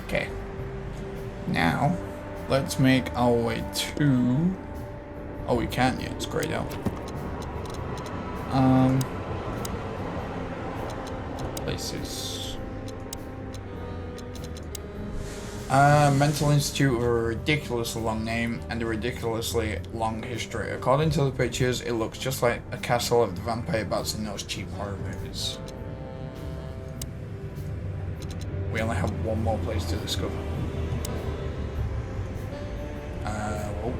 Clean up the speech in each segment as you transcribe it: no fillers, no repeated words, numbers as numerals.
Okay. Now, let's make our way to... Oh, we can't yet. It's grayed out. Places. Mental Institute with a ridiculously long name and a ridiculously long history. According to the pictures, it looks just like a castle of the vampire bats in those cheap horror movies. We only have one more place to discover. Whoa.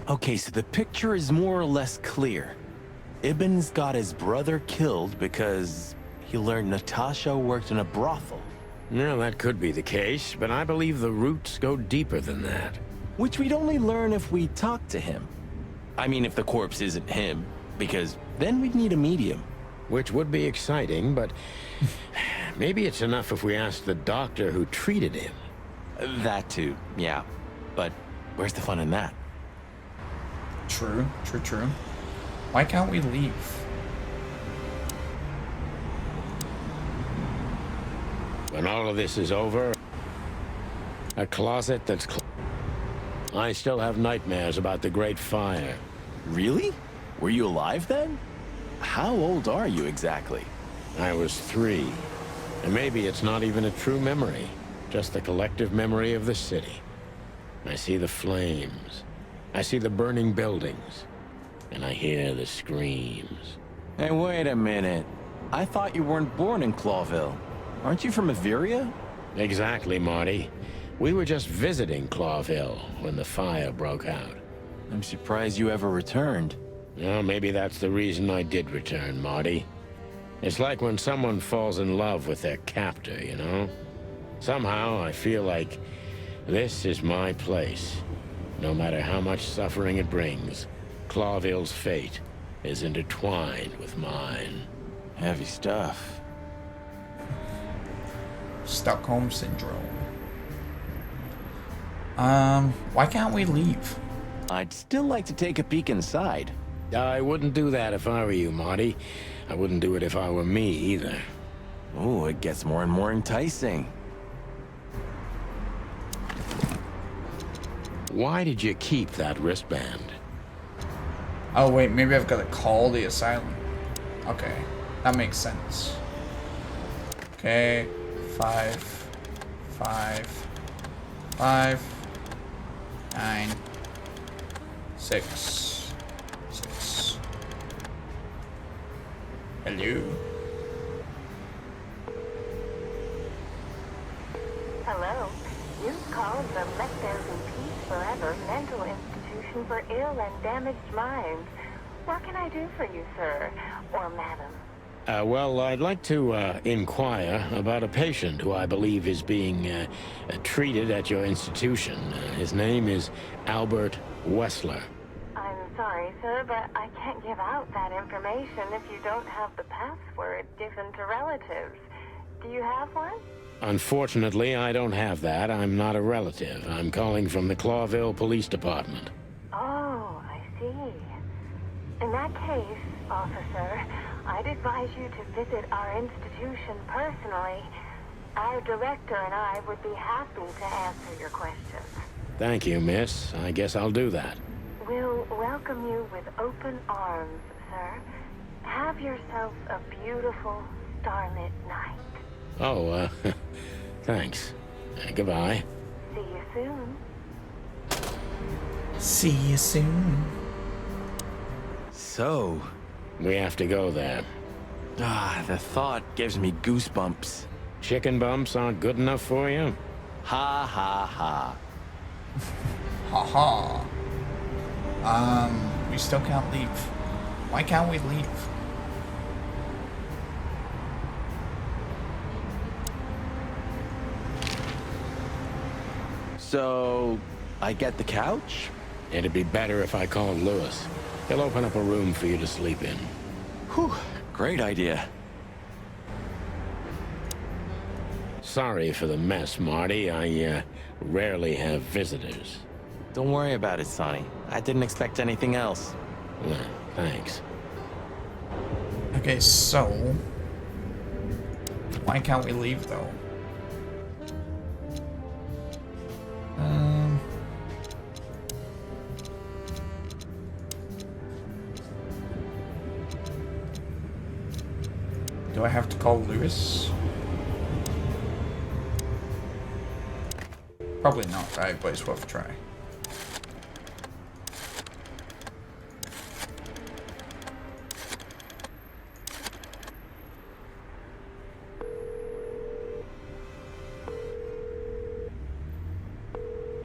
Okay, so the picture is more or less clear. Ibn's got his brother killed because he learned Natasha worked in a brothel. No, that could be the case, but I believe the roots go deeper than that. Which we'd only learn if we talk to him. I mean, if the corpse isn't him, because then we'd need a medium. Which would be exciting, but maybe it's enough if we ask the doctor who treated him. That too, yeah. But where's the fun in that? True. Why can't we leave? When all of this is over, a closet that's I still have nightmares about the Great Fire. Really? Were you alive then? How old are you exactly? I was 3. And maybe it's not even a true memory, just the collective memory of the city. I see the flames. I see the burning buildings. And I hear the screams. Hey, wait a minute. I thought you weren't born in Clawville. Aren't you from Averia? Exactly, Marty. We were just visiting Clawville when the fire broke out. I'm surprised you ever returned. Well, maybe that's the reason I did return, Marty. It's like when someone falls in love with their captor, you know? Somehow, I feel like this is my place. No matter how much suffering it brings, Clawville's fate is intertwined with mine. Heavy stuff. Stockholm Syndrome. Why can't we leave? I'd still like to take a peek inside. I wouldn't do that if I were you, Marty. I wouldn't do it if I were me, either. Oh, it gets more and more enticing. Why did you keep that wristband? Oh wait, maybe I've got to call the asylum. Okay, that makes sense. Okay, 5, 5, 5, 9, 6, 6. Hello. Hello. You've called the Let There Be Peace Forever Mental Institution for Ill and Damaged Minds. What can I do for you, sir? Or madam? Well, I'd like to inquire about a patient who I believe is being treated at your institution. His name is Albert Wessler. I'm sorry, sir, but I can't give out that information if you don't have the password given to relatives. Do you have one? Unfortunately, I don't have that. I'm not a relative. I'm calling from the Clawville Police Department. Oh, I see. In that case, officer, I'd advise you to visit our institution personally. Our director and I would be happy to answer your questions. Thank you, miss. I guess I'll do that. We'll welcome you with open arms, sir. Have yourself a beautiful, starlit night. Oh, thanks. Goodbye. See you soon. See you soon. So, We have to go there. the thought gives me goosebumps. Chicken bumps aren't good enough for you? Ha ha ha. Haha. We still can't leave. Why can't we leave? So, I get the couch? It'd be better if I called Lewis. He'll open up a room for you to sleep in. Whew, great idea. Sorry for the mess, Marty. I rarely have visitors. Don't worry about it, Sonny. I didn't expect anything else. Thanks. Okay, so... why can't we leave, though? Do I have to call Lewis? Probably not, right? But it's worth a try.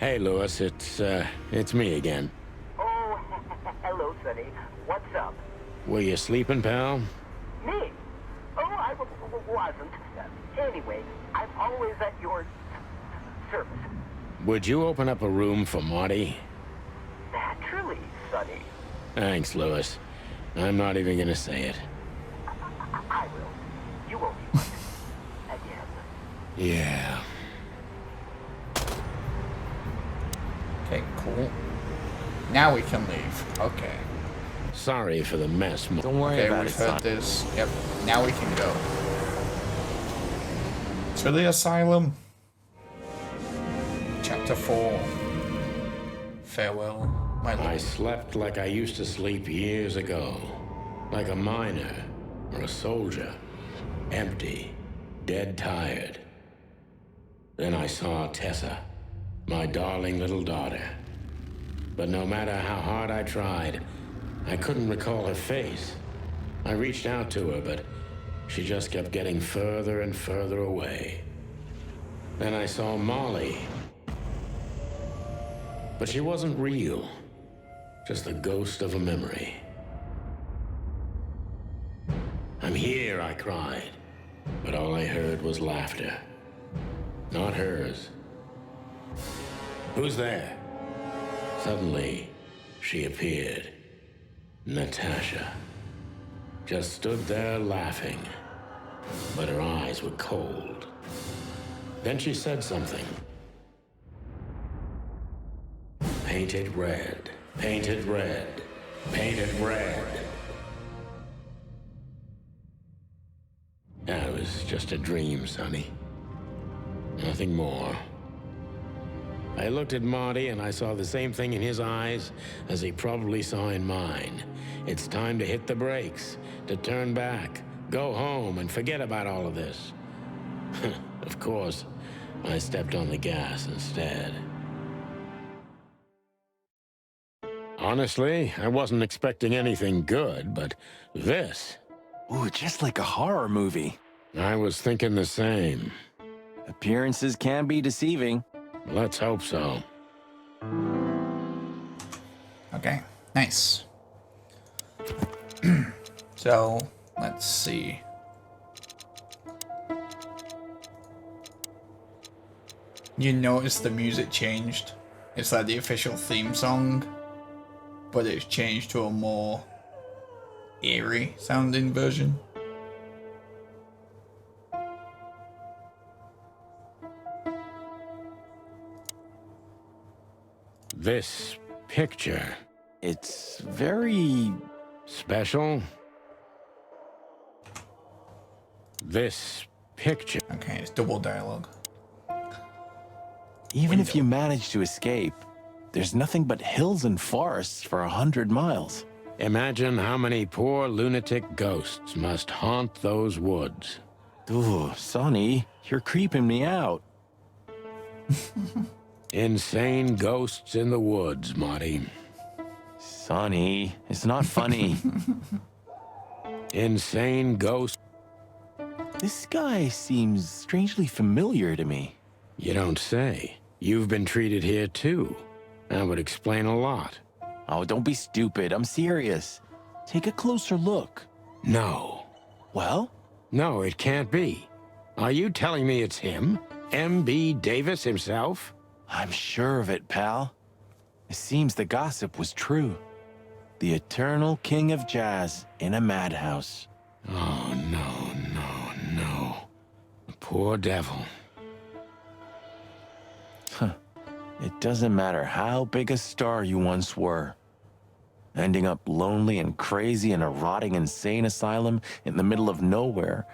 Hey, Lewis, it's me again. Oh, hello, Sonny. What's up? Were you sleeping, pal? Me? Oh, I wasn't. Anyway, I'm always at your service. Would you open up a room for Marty? Naturally, Sonny. Thanks, Lewis. I'm not even gonna say it. I will. You won't be again. Yeah. Okay, cool. Now we can leave. Okay. Sorry for the mess. Don't worry Okay, about it, we've heard son. this. Yep. Now we can go. To the asylum. Chapter 4. Farewell, my I lord. slept like I used to sleep years ago. Like a miner or a soldier. Empty. Dead tired. Then I saw Tessa. My darling little daughter. But no matter how hard I tried, I couldn't recall her face. I reached out to her, but she just kept getting further and further away. Then I saw Molly. But she wasn't real. Just the ghost of a memory. I'm here, I cried. But all I heard was laughter. Not hers. Who's there? Suddenly, she appeared. Natasha. Just stood there laughing. But her eyes were cold. Then she said something. Painted red. Painted red. Painted red. That was just a dream, Sonny. Nothing more. I looked at Marty and I saw the same thing in his eyes as he probably saw in mine. It's time to hit the brakes, to turn back, go home and forget about all of this. Of course, I stepped on the gas instead. Honestly, I wasn't expecting anything good, but this... Ooh, just like a horror movie. I was thinking the same. Appearances can be deceiving. Let's hope so. Okay, nice. So, let's see. You notice the music changed? It's like the official theme song, but it's changed to a more eerie sounding version. This picture... It's very... special? This picture... Okay, it's double dialogue. Even if you manage to escape, there's nothing but hills and forests for 100 miles. Imagine how many poor lunatic ghosts must haunt those woods. Ooh, Sonny, you're creeping me out. Insane ghosts in the woods, Marty. Sonny, it's not funny. Insane ghosts... This guy seems strangely familiar to me. You don't say. You've been treated here too. That would explain a lot. Oh, don't be stupid. I'm serious. Take a closer look. No. Well? No, it can't be. Are you telling me it's him? M.B. Davis himself? I'm sure of it, pal. It seems the gossip was true. The eternal king of jazz in a madhouse. Oh, no. The poor devil. It doesn't matter how big a star you once were. Ending up lonely and crazy in a rotting insane asylum in the middle of nowhere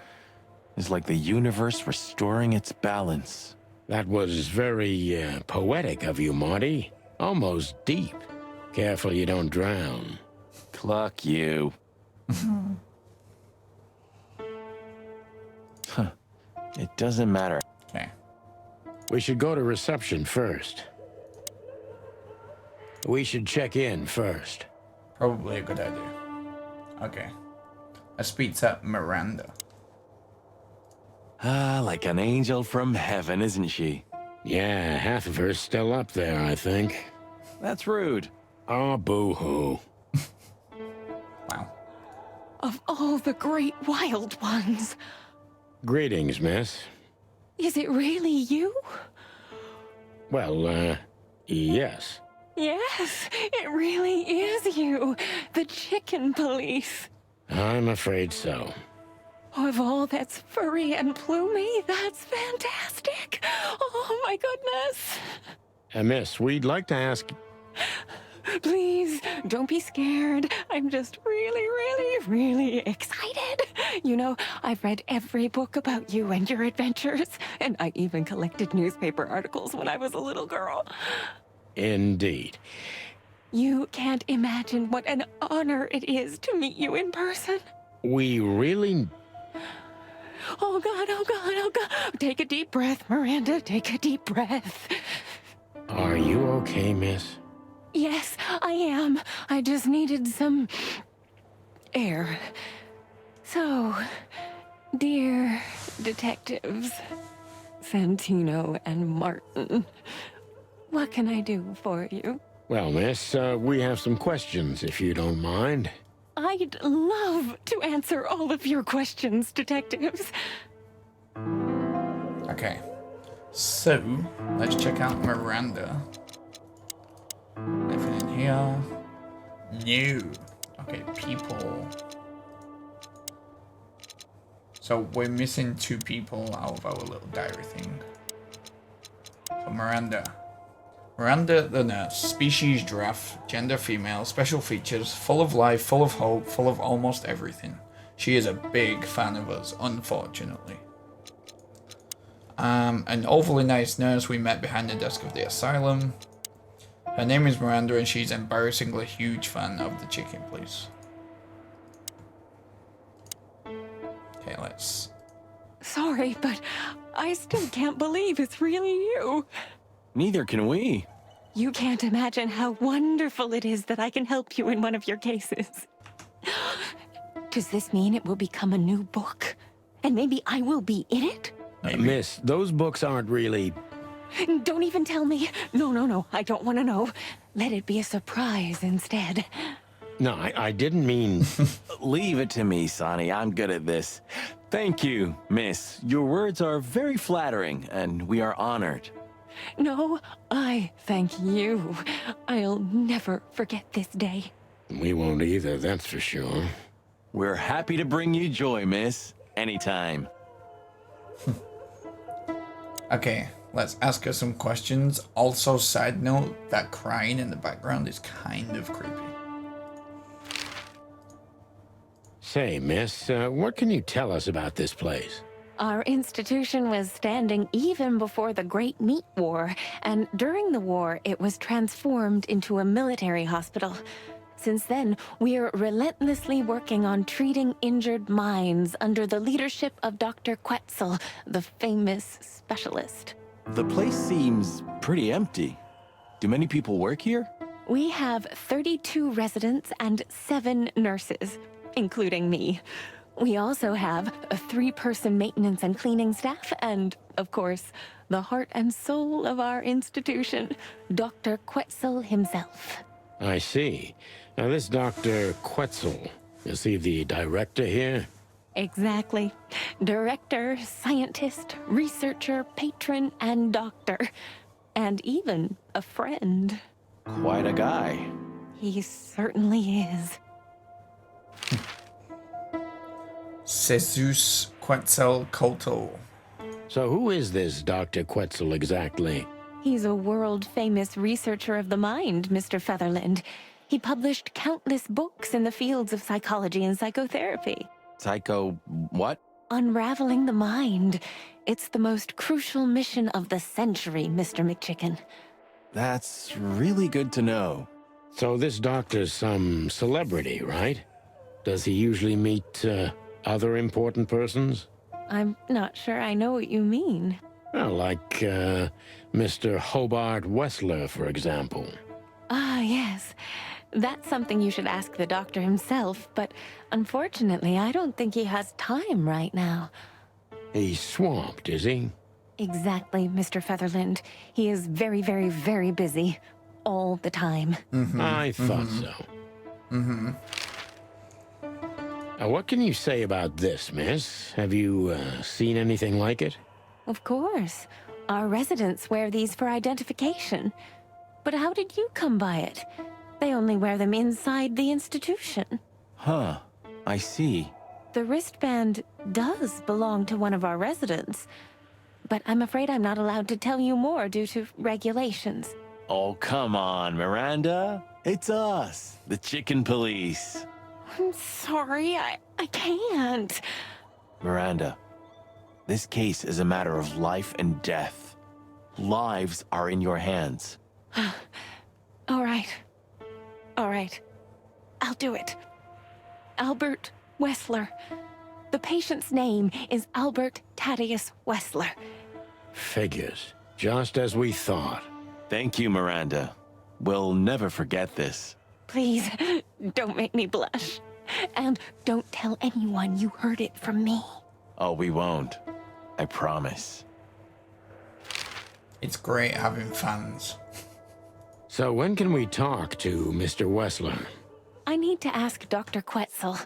is like the universe restoring its balance. That was very poetic of you, Marty. Almost deep. Careful you don't drown. 'Cause Cluck you. It doesn't matter. Okay. We should go to reception first. We should check in first. Probably a good idea. Okay. I speak to Miranda. Ah, like an angel from heaven, isn't she? Yeah, half of her's still up there, I think. That's rude. Oh, boo-hoo. Wow. Of all the great wild ones, Greetings, miss. is it really you? Well, yes. Yes, it really is you, the chicken police. I'm afraid so. Of all that's furry and plumey, that's fantastic. Oh my goodness. Miss, we'd like to ask... Please, don't be scared. I'm just really excited. You know, I've read every book about you and your adventures, and I even collected newspaper articles when I was a little girl. Indeed. You can't imagine what an honor it is to meet you in person. We really... Oh God, oh God, oh God. Take a deep breath, Miranda. Take a deep breath. Are you okay, miss? Yes, I am. I just needed some air. So, dear detectives, Santino and Martin, what can I do for you? Well, miss, we have some questions, if you don't mind. I'd love to answer all of your questions, detectives. Okay. So, let's check out Miranda. Anything in here? No. Okay, people. So we're missing 2 people out of our little diary thing. So Miranda. Miranda the nurse. Species giraffe. Gender female. Special features. Full of life, full of hope, full of almost everything. She is a big fan of us, unfortunately. An overly nice nurse we met behind the desk of the asylum. Her name is Miranda and she's embarrassingly huge fan of the chicken police. Okay, let's... Sorry, but I still can't believe it's really you. Neither can we. You can't imagine how wonderful it is that I can help you in one of your cases. Does this mean it will become a new book? And maybe I will be in it? Miss, those books aren't really... Don't even tell me. No, I don't want to know. Let it be a surprise instead. No, I didn't mean... Leave it to me, Sonny. I'm good at this. Thank you, miss. Your words are very flattering, and we are honored. No, I thank you. I'll never forget this day. We won't either, that's for sure. We're happy to bring you joy, miss. Anytime. Okay, let's ask her some questions. Also, side note, that crying in the background is kind of creepy. Say, miss, what can you tell us about this place? Our institution was standing even before the Great Meat War, and during the war, it was transformed into a military hospital. Since then, we're relentlessly working on treating injured minds under the leadership of Dr. Quetzal, the famous specialist. The place seems pretty empty. Do many people work here? We have 32 residents and 7 nurses, including me. We also have a 3-person maintenance and cleaning staff, and, of course, the heart and soul of our institution, Dr. Quetzal himself. I see. Now, this Dr. Quetzal, is he the director here? Exactly. Director, scientist, researcher, patron, and doctor. And even a friend. Quite a guy. He certainly is. Jesus Quetzalcoatl. So who is this Dr. Quetzal exactly? He's a world-famous researcher of the mind, Mr. Featherland. He published countless books in the fields of psychology and psychotherapy. Psycho... what? Unraveling the mind. It's the most crucial mission of the century, Mr. McChicken. That's really good to know. So this doctor's some celebrity, right? Does he usually meet, other important persons? I'm not sure I know what you mean. Well, like, Mr. Hobart Wessler, for example. Ah, yes. That's something you should ask the doctor himself, but unfortunately, I don't think he has time right now. He's swamped, is he? Exactly, Mr. Featherland. He is very, very, very busy. All the time. I thought so. What can you say about this, miss? Have you seen anything like it? Of course. Our residents wear these for identification. But how did you come by it? They only wear them inside the institution. Huh. I see. The wristband does belong to one of our residents. But I'm afraid I'm not allowed to tell you more due to regulations. Oh, come on, Miranda. It's us, the chicken police. I'm sorry, I can't. Miranda, this case is a matter of life and death. Lives are in your hands. All right. All right. I'll do it. Albert Wessler. The patient's name is Albert Thaddeus Wessler. Figures. Just as we thought. Thank you, Miranda. We'll never forget this. Please, don't make me blush. And don't tell anyone you heard it from me. Oh, we won't. I promise. It's great having fans. So when can we talk to Mr. Wessler? I need to ask Dr. Quetzal.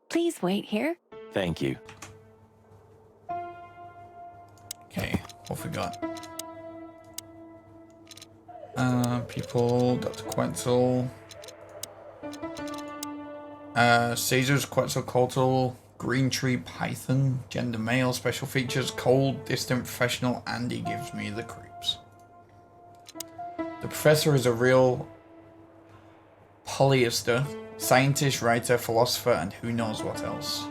Please wait here. Thank you. Okay, what we got? People, Dr. Quetzal. Caesar's Quetzalcoatl, Green Tree Python, gender male, special features, cold, distant, professional, and he gives me the creeps. The professor is a real polyester, scientist, writer, philosopher, and who knows what else.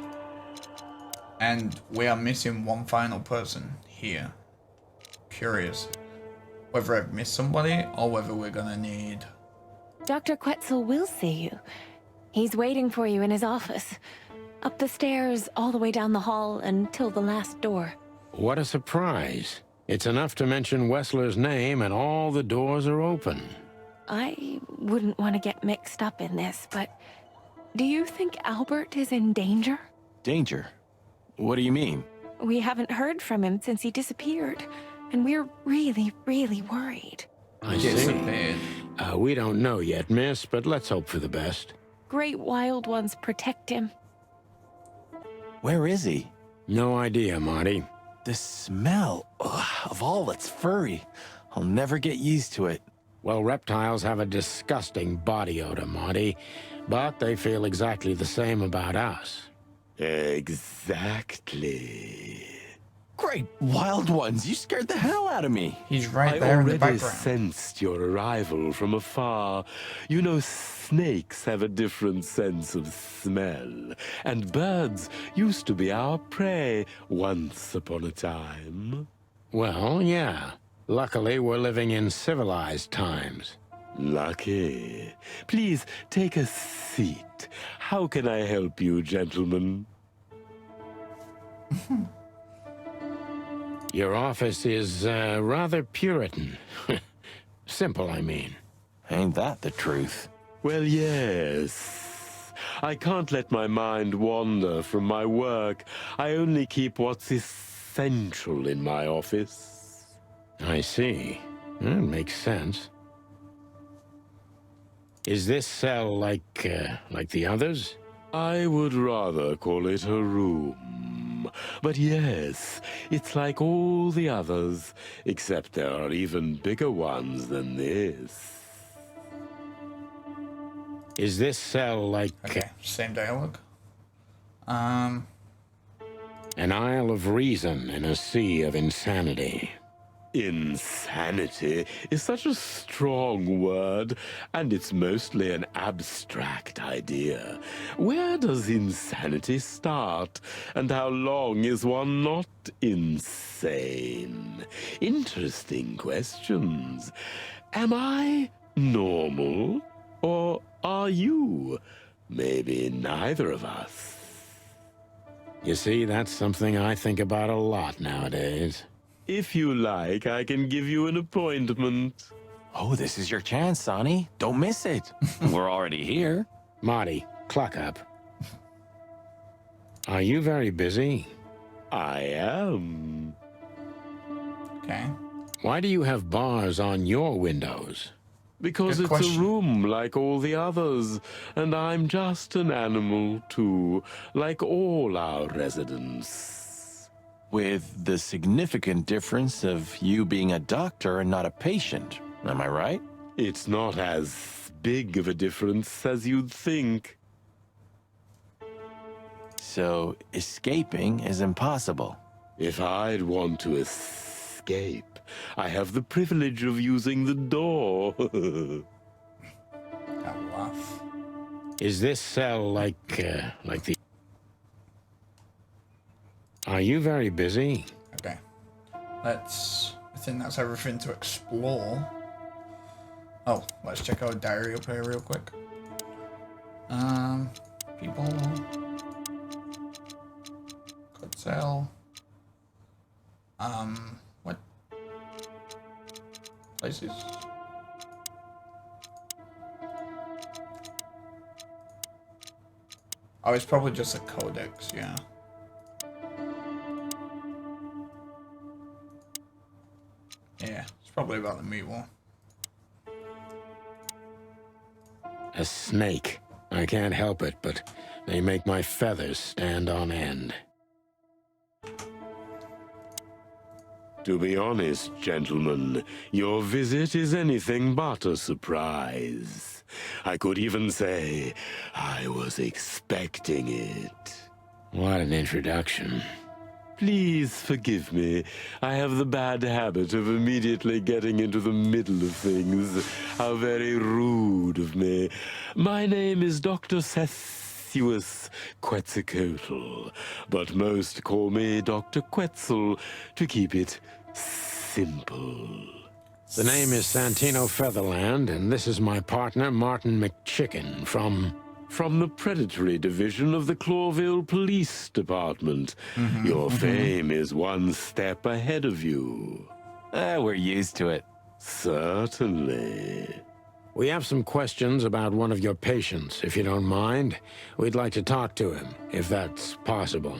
And we are missing one final person here. Curious whether I've missed somebody or whether we're gonna need... Dr. Quetzal will see you. He's waiting for you in his office. Up the stairs, all the way down the hall, until the last door. What a surprise. It's enough to mention Wessler's name and all the doors are open. I wouldn't want to get mixed up in this, but do you think Albert is in danger? Danger? What do you mean? We haven't heard from him since he disappeared, and we're really, really worried. I see. Disappeared. We don't know yet, miss, but let's hope for the best. Great wild ones protect him. Where is he? No idea, Marty. The smell of all that's furry. I'll never get used to it. Well, reptiles have a disgusting body odor, Marty, but they feel exactly the same about us. Exactly. Great wild ones, you scared the hell out of me. He's right I there in the already background. sensed your arrival from afar. You know, snakes have a different sense of smell. And birds used to be our prey once upon a time. Well, yeah. Luckily, we're living in civilized times. Lucky. Please take a seat. How can I help you, gentlemen? Your office is rather Puritan. Simple, I mean. Ain't that the truth? Well, yes. I can't let my mind wander from my work. I only keep what's essential in my office. I see. That makes sense. Is this cell like the others? I would rather call it a room. But yes, it's like all the others, except there are even bigger ones than this. Is this cell like... Okay, same dialogue. An isle of reason in a sea of insanity. Insanity is such a strong word, and it's mostly an abstract idea. Where does insanity start, and how long is one not insane? Interesting questions. Am I normal, or are you? Maybe neither of us. You see, that's something I think about a lot nowadays. If you like, I can give you an appointment. Oh, this is your chance, Sonny. Don't miss it. We're already here. Marty, cluck up. Are you very busy? I am. Okay. Why do you have bars on your windows? Because Good it's question. a room like all the others, and I'm just an animal too, like all our residents. With the significant difference of you being a doctor and not a patient. Am I right? It's not as big of a difference as you'd think. So escaping is impossible. If I'd want to escape, I have the privilege of using the door. That laugh. Is this cell like the... Are you very busy? Okay. I think that's everything to explore. Oh, let's check out diary up here real quick. People. Could sell. What? Places? Oh, it's probably just a codex, yeah. Yeah, it's probably about the meat war. A snake. I can't help it, but they make my feathers stand on end. To be honest, gentlemen, your visit is anything but a surprise. I could even say I was expecting it. What an introduction. Please forgive me. I have the bad habit of immediately getting into the middle of things. How very rude of me. My name is Dr. Sessuous Quetzalcoatl, but most call me Dr. Quetzal to keep it simple. The name is Santino Featherland, and this is my partner, Martin McChicken, from the Predatory Division of the Clawville Police Department. Your fame is one step ahead of you. We're used to it. Certainly. We have some questions about one of your patients, if you don't mind. We'd like to talk to him, if that's possible.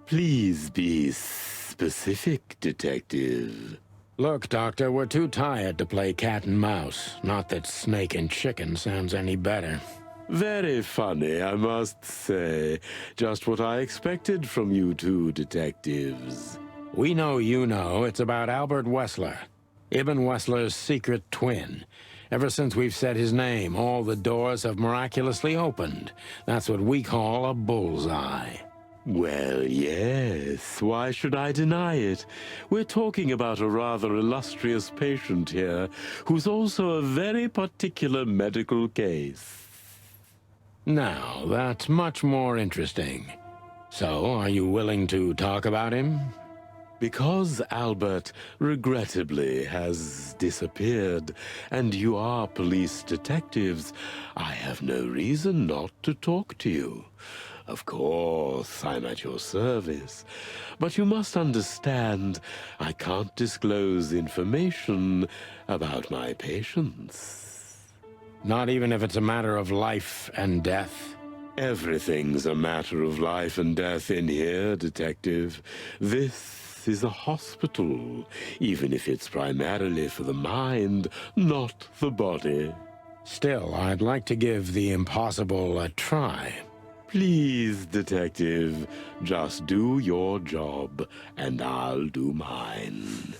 Please be specific, Detective. Look, Doctor, we're too tired to play cat and mouse. Not that snake and chicken sounds any better. Very funny, I must say. Just what I expected from you two detectives. We know you know it's about Albert Wessler, Ibn Wessler's secret twin. Ever since we've said his name, all the doors have miraculously opened. That's what we call a bullseye. Well, yes. Why should I deny it? We're talking about a rather illustrious patient here, who's also a very particular medical case. Now, that's much more interesting. So, are you willing to talk about him? Because Albert, regrettably, has disappeared, and you are police detectives, I have no reason not to talk to you. Of course, I'm at your service, but you must understand, I can't disclose information about my patients. Not even if it's a matter of life and death? Everything's a matter of life and death in here, Detective. This is a hospital, even if it's primarily for the mind, not the body. Still, I'd like to give the impossible a try. Please, Detective, just do your job, and I'll do mine.